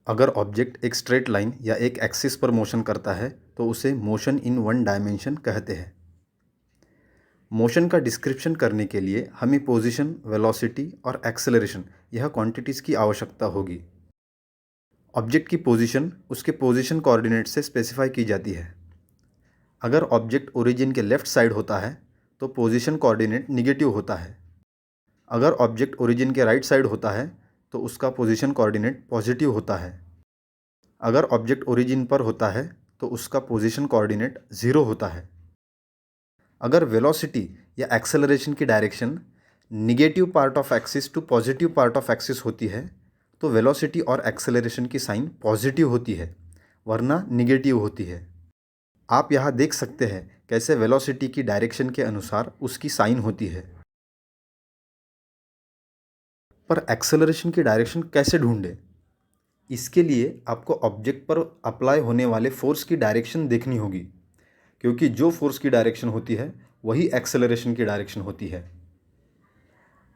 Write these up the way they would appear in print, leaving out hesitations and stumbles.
अगर ऑब्जेक्ट एक straight line या एक एक्सिस पर मोशन करता है तो उसे मोशन इन वन डायमेंशन कहते हैं। मोशन का डिस्क्रिप्शन करने के लिए हमें पोजीशन, वेलोसिटी और एक्सेलरेशन यह क्वांटिटीज़ की आवश्यकता होगी। ऑब्जेक्ट की पोजीशन उसके पोजीशन कोऑर्डिनेट से स्पेसिफाई की जाती है। अगर ऑब्जेक्ट ओरिजिन के लेफ्ट साइड होता है तो पोजीशन कोऑर्डिनेट निगेटिव होता है। अगर ऑब्जेक्ट ओरिजिन के राइट साइड होता है तो उसका पोजीशन कोऑर्डिनेट पॉजिटिव होता है। अगर ऑब्जेक्ट ओरिजिन पर होता है तो उसका पोजीशन कोऑर्डिनेट 0 होता है। अगर वेलोसिटी या एक्सेलरेशन की direction negative part of axis to positive part of axis होती है तो वेलोसिटी और एक्सेलरेशन की साइन पॉजिटिव होती है, वरना निगेटिव होती है। आप यहाँ देख सकते हैं कैसे वेलोसिटी की डायरेक्शन के अनुसार उसकी साइन होती है। पर एक्सेलरेशन की डायरेक्शन कैसे ढूंढें? इसके लिए आपको ऑब्जेक्ट पर अप्लाई होने वाले फोर्स की डायरेक्शन देखनी होगी, क्योंकि जो फोर्स की डायरेक्शन होती है वही एक्सेलरेशन की डायरेक्शन होती है।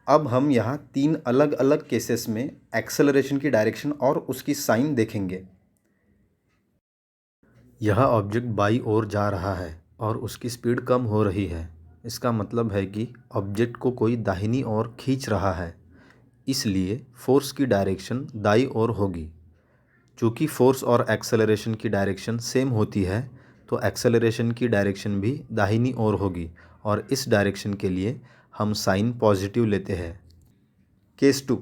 अब हम यहाँ 3 अलग अलग केसेस में एक्सेलरेशन की डायरेक्शन और उसकी साइन देखेंगे। यह ऑब्जेक्ट बाई ओर जा रहा है और उसकी स्पीड कम हो रही है। इसका मतलब है कि ऑब्जेक्ट को कोई दाहिनी ओर खींच रहा है, इसलिए फोर्स की डायरेक्शन दाई ओर होगी। चूँकि फोर्स और एक्सेलरेशन की डायरेक्शन सेम होती है तो एक्सेलरेशन की डायरेक्शन भी दाहिनी ओर होगी और इस डायरेक्शन के लिए हम साइन पॉजिटिव लेते हैं। केस 2,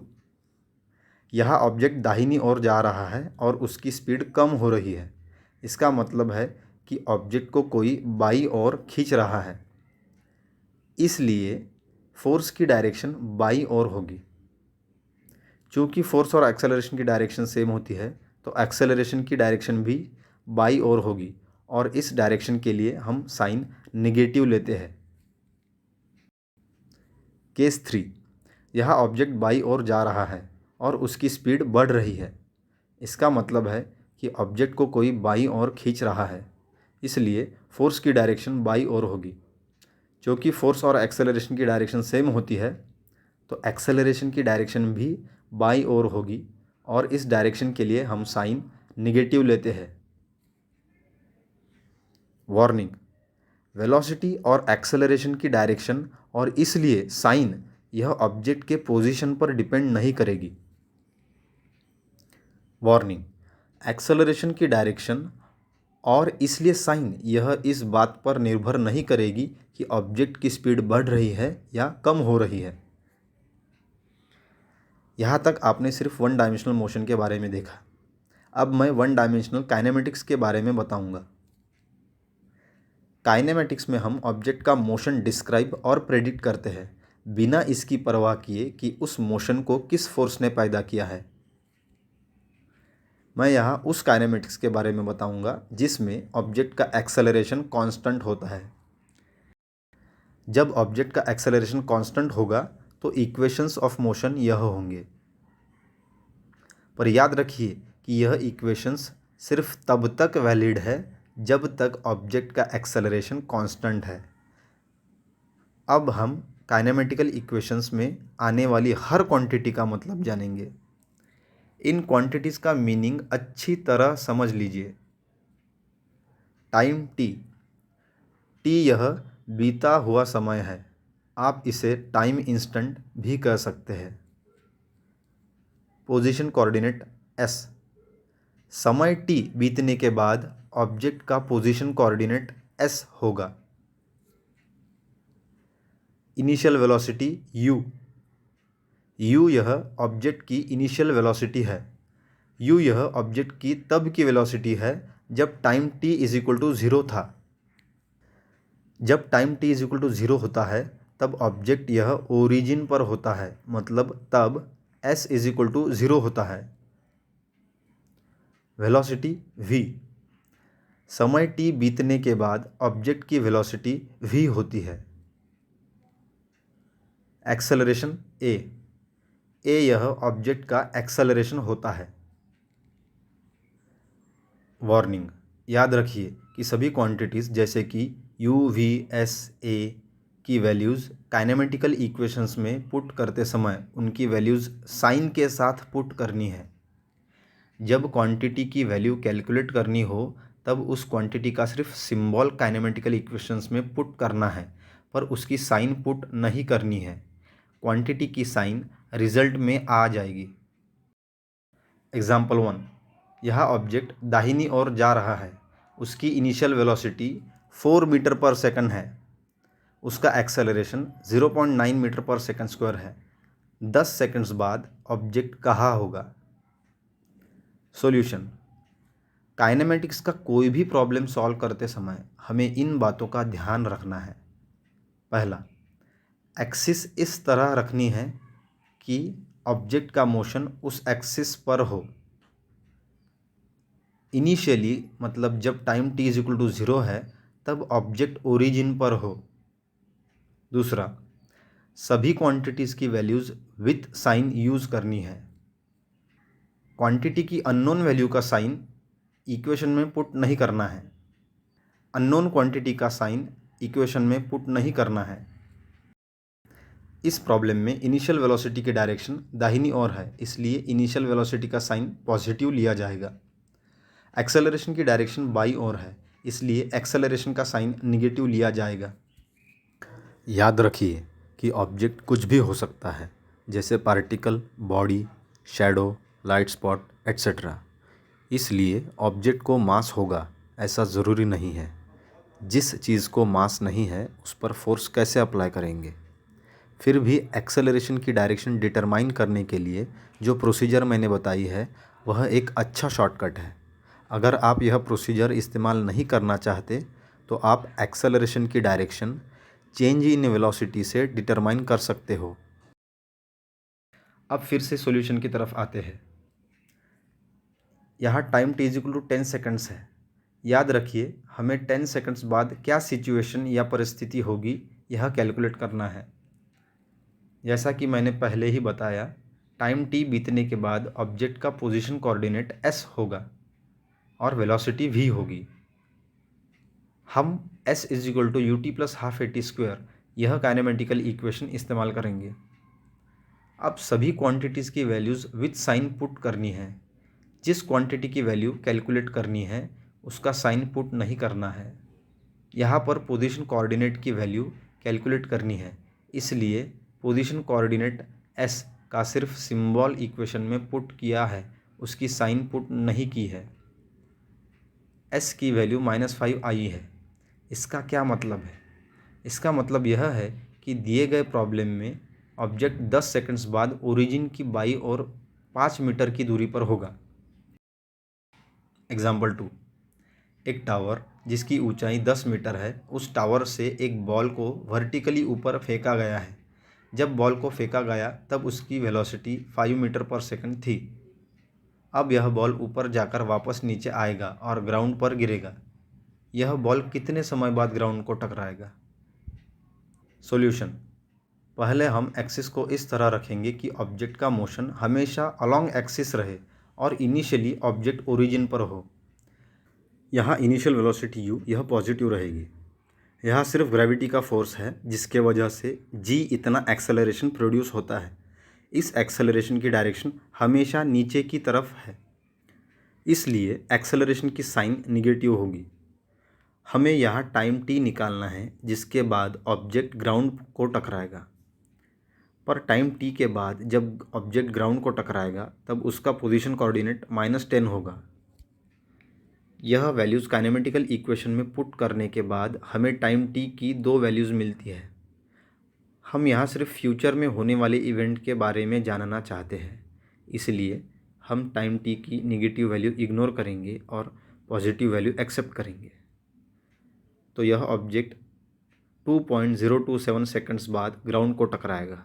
यहाँ ऑब्जेक्ट दाहिनी ओर जा रहा है और उसकी स्पीड कम हो रही है। इसका मतलब है कि ऑब्जेक्ट को कोई बाई ओर खींच रहा है, इसलिए फोर्स की डायरेक्शन बाई ओर होगी। चूँकि फोर्स और एक्सेलरेशन की डायरेक्शन सेम होती है तो एक्सेलरेशन की डायरेक्शन भी बाई ओर होगी और इस डायरेक्शन के लिए हम साइन निगेटिव लेते हैं। केस 3, यह ऑब्जेक्ट बाई ओर जा रहा है और उसकी स्पीड बढ़ रही है। इसका मतलब है कि ऑब्जेक्ट को कोई बाई ओर खींच रहा है, इसलिए फोर्स की डायरेक्शन बाई ओर होगी। क्योंकि फोर्स और एक्सेलरेशन की डायरेक्शन सेम होती है तो एक्सेलरेशन की डायरेक्शन भी बाई ओर होगी और इस डायरेक्शन के लिए हम साइन निगेटिव लेते हैं। वार्निंग: वेलोसिटी और एक्सेलरेशन की डायरेक्शन और इसलिए साइन यह ऑब्जेक्ट के पोजीशन पर डिपेंड नहीं करेगी। वार्निंग: एक्सेलरेशन की डायरेक्शन और इसलिए साइन यह इस बात पर निर्भर नहीं करेगी कि ऑब्जेक्ट की स्पीड बढ़ रही है या कम हो रही है। यहाँ तक आपने सिर्फ वन डायमेंशनल मोशन के बारे में देखा। अब मैं वन डायमेंशनल काइनेमेटिक्स के बारे में बताऊंगा। काइनेमेटिक्स में हम ऑब्जेक्ट का मोशन डिस्क्राइब और प्रेडिक्ट करते हैं, बिना इसकी परवाह किए कि उस मोशन को किस फोर्स ने पैदा किया है। मैं यहाँ उस काइनेमेटिक्स के बारे में बताऊंगा जिसमें ऑब्जेक्ट का एक्सेलरेशन कांस्टेंट होता है। जब ऑब्जेक्ट का एक्सेलरेशन कांस्टेंट होगा तो इक्वेशंस ऑफ मोशन यह होंगे। पर याद रखिए कि यह इक्वेशंस सिर्फ तब तक वैलिड है जब तक ऑब्जेक्ट का एक्सेलरेशन कांस्टेंट है। अब हम काइनेमेटिकल इक्वेशंस में आने वाली हर क्वांटिटी का मतलब जानेंगे। इन क्वांटिटीज़ का मीनिंग अच्छी तरह समझ लीजिए। टाइम टी, यह बीता हुआ समय है। आप इसे टाइम इंस्टेंट भी कह सकते हैं। पोजीशन कोऑर्डिनेट एस, समय टी बीतने के बाद ऑब्जेक्ट का पोजीशन कोऑर्डिनेट एस होगा। इनिशियल वेलोसिटी यू, यह ऑब्जेक्ट की इनिशियल वेलोसिटी है। यह ऑब्जेक्ट की तब की वेलोसिटी है जब time t is equal to 0 था। जब time t is equal to 0 होता है तब ऑब्जेक्ट यह ओरिजिन पर होता है, मतलब तब s इज इक्वल टू 0 होता है। वेलोसिटी v, समय t बीतने के बाद ऑब्जेक्ट की वेलोसिटी v होती है। एक्सेलरेशन a, यह ऑब्जेक्ट का एक्सेलरेशन होता है। वार्निंग: याद रखिए कि सभी क्वांटिटीज़ जैसे कि u, v, s, a की वैल्यूज़ काइनेमेटिकल इक्वेशंस में पुट करते समय उनकी वैल्यूज़ साइन के साथ पुट करनी है। जब क्वांटिटी की वैल्यू कैलकुलेट करनी हो तब उस क्वांटिटी का सिर्फ सिंबल काइनेमेटिकल इक्वेशंस में पुट करना है, पर उसकी साइन पुट नहीं करनी है। क्वांटिटी की साइन रिजल्ट में आ जाएगी। एग्जाम्पल 1, यह ऑब्जेक्ट दाहिनी ओर जा रहा है। उसकी इनिशियल वेलोसिटी 4 मीटर पर सेकंड है। उसका एक्सेलरेशन 0.9 मीटर पर सेकंड स्क्वायर है। 10 सेकंड्स बाद ऑब्जेक्ट कहाँ होगा? सॉल्यूशन। काइनेमेटिक्स का कोई भी प्रॉब्लम सॉल्व करते समय हमें इन बातों का ध्यान रखना है। पहला, एक्सिस इस तरह रखनी है कि ऑब्जेक्ट का मोशन उस एक्सिस पर हो। इनिशियली मतलब जब time t is equal to 0 है तब ऑब्जेक्ट ओरिजिन पर हो। दूसरा, सभी क्वांटिटीज़ की वैल्यूज़ विथ साइन यूज़ करनी है। क्वांटिटी की अननोन वैल्यू का साइन इक्वेशन में पुट नहीं करना है। अननोन क्वांटिटी का साइन इक्वेशन में पुट नहीं करना है। इस प्रॉब्लम में इनिशियल वेलोसिटी की डायरेक्शन दाहिनी ओर है, इसलिए इनिशियल वेलोसिटी का साइन पॉजिटिव लिया जाएगा। एक्सेलरेशन की डायरेक्शन बाई ओर है, इसलिए एक्सेलरेशन का साइन निगेटिव लिया जाएगा। याद रखिए कि ऑब्जेक्ट कुछ भी हो सकता है, जैसे particle, body, shadow, light spot etcetera. इसलिए ऑब्जेक्ट को मास होगा ऐसा ज़रूरी नहीं है। जिस चीज़ को मास नहीं है उस पर फोर्स कैसे अप्लाई करेंगे? फिर भी एक्सेलरेशन की डायरेक्शन डिटरमाइन करने के लिए जो प्रोसीजर मैंने बताई है वह एक अच्छा शॉर्टकट है। अगर आप यह प्रोसीजर इस्तेमाल नहीं करना चाहते तो आप एक्सेलरेशन की डायरेक्शन चेंज इन वेलोसिटी से डिटरमाइन कर सकते हो। अब फिर से सॉल्यूशन की तरफ आते हैं। यहाँ time t is equal to 10 seconds है। याद रखिए हमें 10 सेकंड्स बाद क्या सिचुएशन या परिस्थिति होगी यह कैलकुलेट करना है। जैसा कि मैंने पहले ही बताया, टाइम t बीतने के बाद ऑब्जेक्ट का पोजीशन कोऑर्डिनेट s होगा और वेलोसिटी v होगी। हम s is equal to U T plus half A T square यह काइनेमेटिकल इक्वेशन इस्तेमाल करेंगे। अब सभी क्वांटिटीज़ की वैल्यूज़ विथ साइन पुट करनी है। जिस क्वांटिटी की वैल्यू कैलकुलेट करनी है उसका साइन पुट नहीं करना है। यहाँ पर पोजीशन कोऑर्डिनेट की वैल्यू कैलकुलेट करनी है, इसलिए पोजीशन कोऑर्डिनेट s का सिर्फ सिंबल इक्वेशन में पुट किया है, उसकी साइन पुट नहीं की है। s की वैल्यू -5 आई है। इसका क्या मतलब है? इसका मतलब यह है कि दिए गए प्रॉब्लम में ऑब्जेक्ट 10 सेकंड्स बाद ओरिजिन की बाई और 5 मीटर की दूरी पर होगा। एग्जाम्पल 2, एक टावर जिसकी ऊंचाई 10 मीटर है, उस टावर से एक बॉल को वर्टिकली ऊपर फेंका गया है। जब बॉल को फेंका गया तब उसकी वेलोसिटी 5 मीटर पर सेकंड थी। अब यह बॉल ऊपर जाकर वापस नीचे आएगा और ग्राउंड पर गिरेगा। यह बॉल कितने समय बाद ग्राउंड को टकराएगा? सॉल्यूशन। पहले हम एक्सिस को इस तरह रखेंगे कि ऑब्जेक्ट का मोशन हमेशा अलोंग एक्सिस रहे और इनिशियली ऑब्जेक्ट ओरिजिन पर हो। यहाँ इनिशियल वेलोसिटी u यह पॉजिटिव रहेगी। यह सिर्फ ग्रेविटी का फोर्स है जिसके वजह से g इतना एक्सेलरेशन प्रोड्यूस होता है। इस एक्सेलरेशन की डायरेक्शन हमेशा नीचे की तरफ है, इसलिए एक्सेलरेशन की साइन निगेटिव होगी। हमें यहाँ टाइम t निकालना है जिसके बाद ऑब्जेक्ट ग्राउंड को टकराएगा। पर टाइम t के बाद जब ऑब्जेक्ट ग्राउंड को टकराएगा तब उसका पोजीशन कोऑर्डिनेट -10 होगा। यह वैल्यूज़ काइनेमेटिकल इक्वेशन में पुट करने के बाद हमें टाइम t की दो वैल्यूज़ मिलती है। हम यहाँ सिर्फ फ्यूचर में होने वाले इवेंट के बारे में जानना चाहते हैं, इसलिए हम टाइम t की नेगेटिव वैल्यू इग्नोर करेंगे और पॉजिटिव वैल्यू एक्सेप्ट करेंगे। तो यह ऑब्जेक्ट 2.027 सेकंड्स बाद ग्राउंड को टकराएगा।